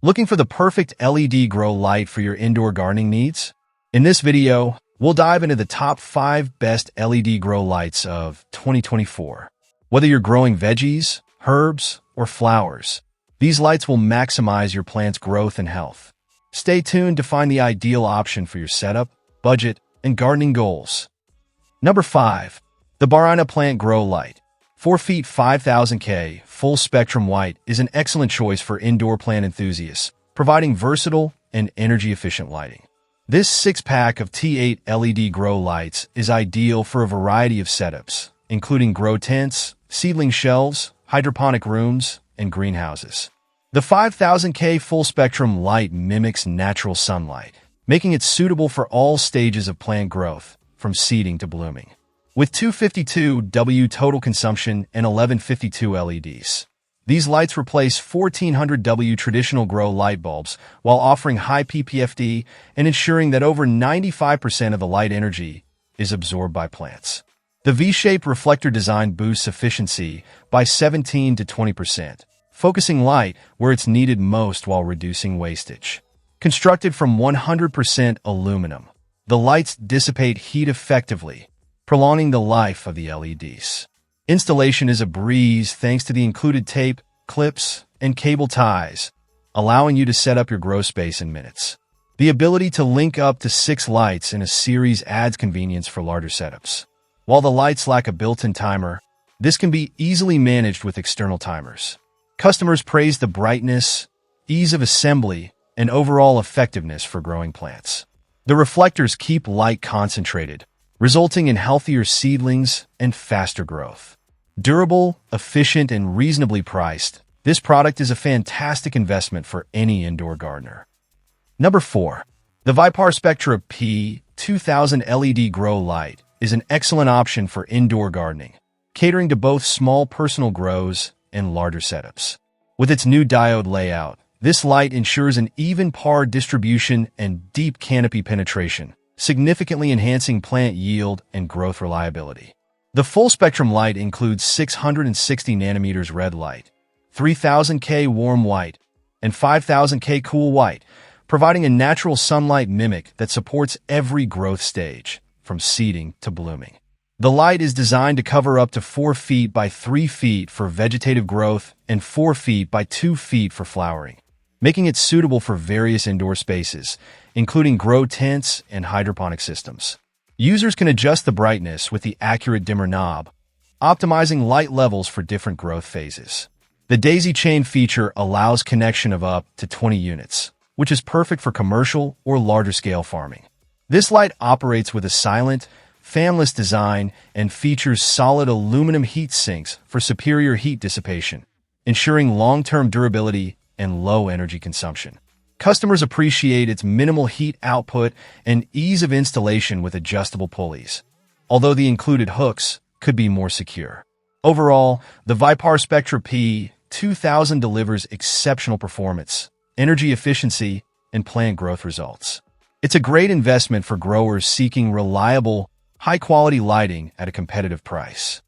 Looking for the perfect LED grow light for your indoor gardening needs? In this video, we'll dive into the top 5 best LED grow lights of 2024. Whether you're growing veggies, herbs, or flowers, these lights will maximize your plant's growth and health. Stay tuned to find the ideal option for your setup, budget, and gardening goals. Number 5. The Barina Plant Grow Light. 4 feet 5000K full spectrum white is an excellent choice for indoor plant enthusiasts, providing versatile and energy-efficient lighting. This 6-pack of T8 LED grow lights is ideal for a variety of setups, including grow tents, seedling shelves, hydroponic rooms, and greenhouses. The 5000K full spectrum light mimics natural sunlight, making it suitable for all stages of plant growth, from seeding to blooming. With 252W total consumption and 1152 LEDs. These lights replace 1400W traditional grow light bulbs while offering high PPFD and ensuring that over 95% of the light energy is absorbed by plants. The V-shaped reflector design boosts efficiency by 17 to 20%, focusing light where it's needed most while reducing wastage. Constructed from 100% aluminum, the lights dissipate heat effectively, prolonging the life of the LEDs. Installation is a breeze thanks to the included tape, clips, and cable ties, allowing you to set up your grow space in minutes. The ability to link up to 6 lights in a series adds convenience for larger setups. While the lights lack a built-in timer, this can be easily managed with external timers. Customers praise the brightness, ease of assembly, and overall effectiveness for growing plants. The reflectors keep light concentrated, resulting in healthier seedlings and faster growth. Durable, efficient, and reasonably priced, this product is a fantastic investment for any indoor gardener. Number 4. The VIPARSPECTRA P2000 LED Grow Light is an excellent option for indoor gardening, catering to both small personal grows and larger setups. With its new diode layout, this light ensures an even par distribution and deep canopy penetration, significantly enhancing plant yield and growth reliability. The full-spectrum light includes 660 nanometers red light, 3000K warm white, and 5000K cool white, providing a natural sunlight mimic that supports every growth stage, from seeding to blooming. The light is designed to cover up to 4 feet by 3 feet for vegetative growth and 4 feet by 2 feet for flowering, making it suitable for various indoor spaces, including grow tents and hydroponic systems. Users can adjust the brightness with the accurate dimmer knob, optimizing light levels for different growth phases. The daisy chain feature allows connection of up to 20 units, which is perfect for commercial or larger-scale farming. This light operates with a silent, fanless design and features solid aluminum heat sinks for superior heat dissipation, ensuring long-term durability and low energy consumption. Customers appreciate its minimal heat output and ease of installation with adjustable pulleys, although the included hooks could be more secure. Overall, the VIPARSPECTRA P2000 delivers exceptional performance, energy efficiency, and plant growth results. It's a great investment for growers seeking reliable, high-quality lighting at a competitive price.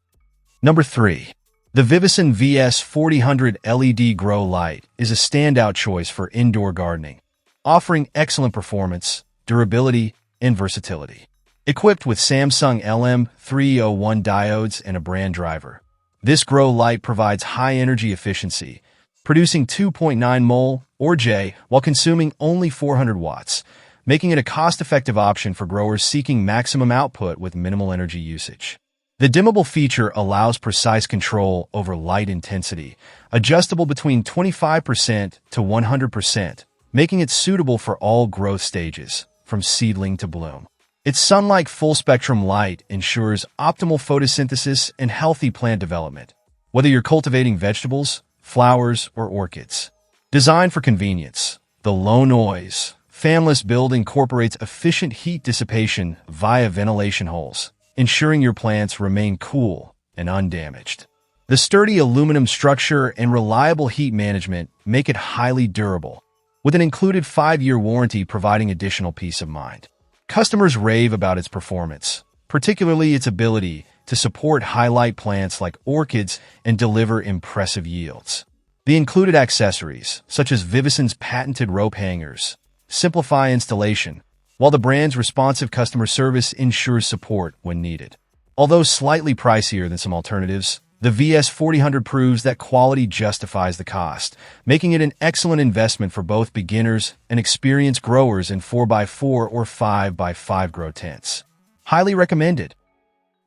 Number 3. The VIVON VS4000 LED Grow Light is a standout choice for indoor gardening, offering excellent performance, durability, and versatility. Equipped with Samsung LM301 diodes and a brand driver, this grow light provides high energy efficiency, producing 2.9 mol or J while consuming only 400 watts, making it a cost-effective option for growers seeking maximum output with minimal energy usage. The dimmable feature allows precise control over light intensity, adjustable between 25% to 100%, making it suitable for all growth stages, from seedling to bloom. Its sun-like full-spectrum light ensures optimal photosynthesis and healthy plant development, whether you're cultivating vegetables, flowers, or orchids. Designed for convenience, the low-noise, fanless build incorporates efficient heat dissipation via ventilation holes, ensuring your plants remain cool and undamaged. The sturdy aluminum structure and reliable heat management make it highly durable, with an included 5-year warranty providing additional peace of mind. Customers rave about its performance, particularly its ability to support highlight plants like orchids and deliver impressive yields. The included accessories, such as VIVON's patented rope hangers, simplify installation, while the brand's responsive customer service ensures support when needed. Although slightly pricier than some alternatives, the VS4000 proves that quality justifies the cost, making it an excellent investment for both beginners and experienced growers in 4x4 or 5x5 grow tents. Highly recommended.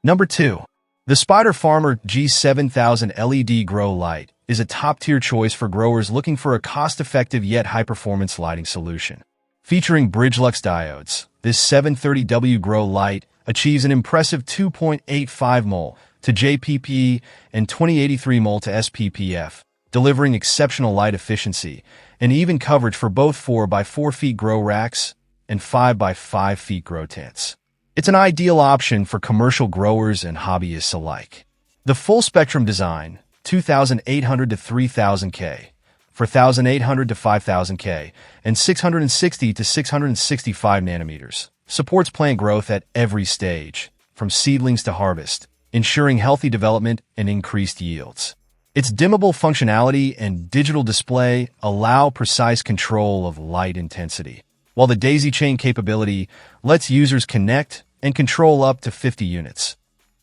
Number 2. The Spider Farmer G7000 LED Grow Light is a top-tier choice for growers looking for a cost-effective yet high-performance lighting solution. Featuring Bridgelux diodes, this 730W Grow Light achieves an impressive 2.85 mol to JPP and 2083 mol to SPPF, delivering exceptional light efficiency and even coverage for both 4x4 feet grow racks and 5x5 feet grow tents. It's an ideal option for commercial growers and hobbyists alike. The full spectrum design, 2800 to 3000K, 4800 to 5000K, and 660 to 665 nanometers, supports plant growth at every stage, from seedlings to harvest, ensuring healthy development and increased yields. Its dimmable functionality and digital display allow precise control of light intensity, while the daisy chain capability lets users connect and control up to 50 units.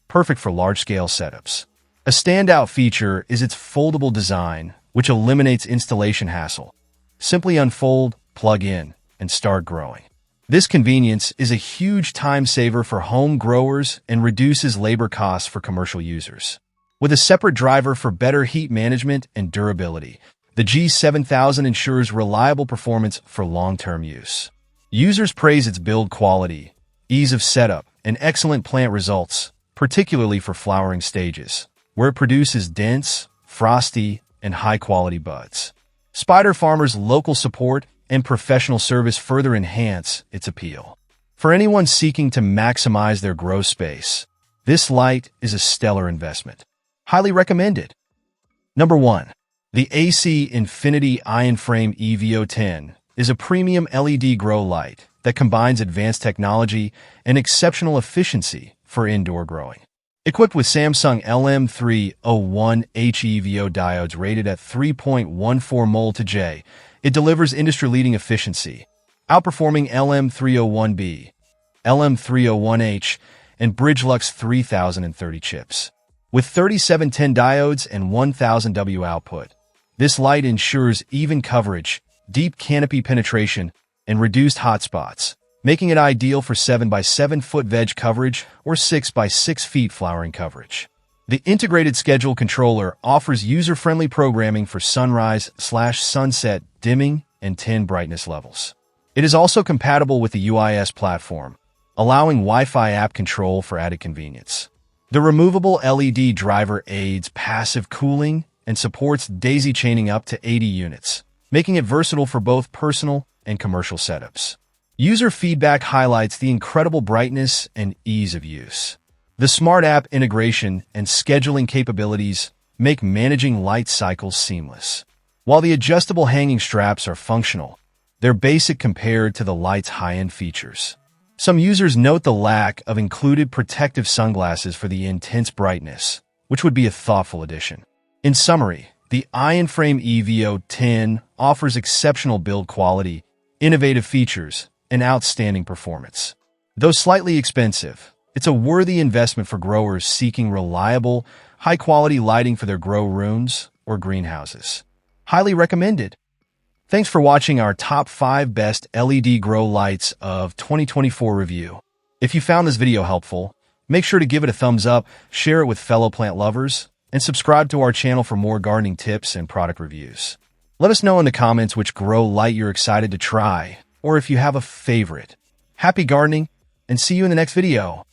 Perfect for large-scale setups. A standout feature is its foldable design, which eliminates installation hassle. Simply unfold, plug in, and start growing. This convenience is a huge time saver for home growers and reduces labor costs for commercial users. With a separate driver for better heat management and durability, the G7000 ensures reliable performance for long-term use. Users praise its build quality, ease of setup, and excellent plant results, particularly for flowering stages, where it produces dense, frosty, and high-quality buds. Spider Farmer's local support and professional service further enhance its appeal. For anyone seeking to maximize their grow space, this light is a stellar investment. Highly recommended. Number 1. The AC Infiniti Iron Frame EVO10 is a premium LED grow light that combines advanced technology and exceptional efficiency for indoor growing. Equipped with Samsung LM301H EVO diodes rated at 3.14 mol to J, it delivers industry-leading efficiency, outperforming LM301B, LM301H, and Bridgelux 3030 chips. With 3710 diodes and 1000 W output, this light ensures even coverage, deep canopy penetration, and reduced hotspots, making it ideal for 7x7 foot veg coverage or 6x6 feet flowering coverage. The integrated schedule controller offers user-friendly programming for sunrise/sunset dimming and 10 brightness levels. It is also compatible with the UIS platform, allowing Wi-Fi app control for added convenience. The removable LED driver aids passive cooling and supports daisy chaining up to 80 units, making it versatile for both personal and commercial setups. User feedback highlights the incredible brightness and ease of use. The smart app integration and scheduling capabilities make managing light cycles seamless. While the adjustable hanging straps are functional, they're basic compared to the light's high-end features. Some users note the lack of included protective sunglasses for the intense brightness, which would be a thoughtful addition. In summary, the Iron Frame EVO 10 offers exceptional build quality, innovative features, and outstanding performance. Though slightly expensive, it's a worthy investment for growers seeking reliable, high-quality lighting for their grow rooms or greenhouses. Highly recommended. Thanks for watching our top 5 best LED grow lights of 2024 review. If you found this video helpful, make sure to give it a thumbs up, share it with fellow plant lovers, and subscribe to our channel for more gardening tips and product reviews. Let us know in the comments which grow light you're excited to try, or if you have a favorite. Happy gardening, and see you in the next video.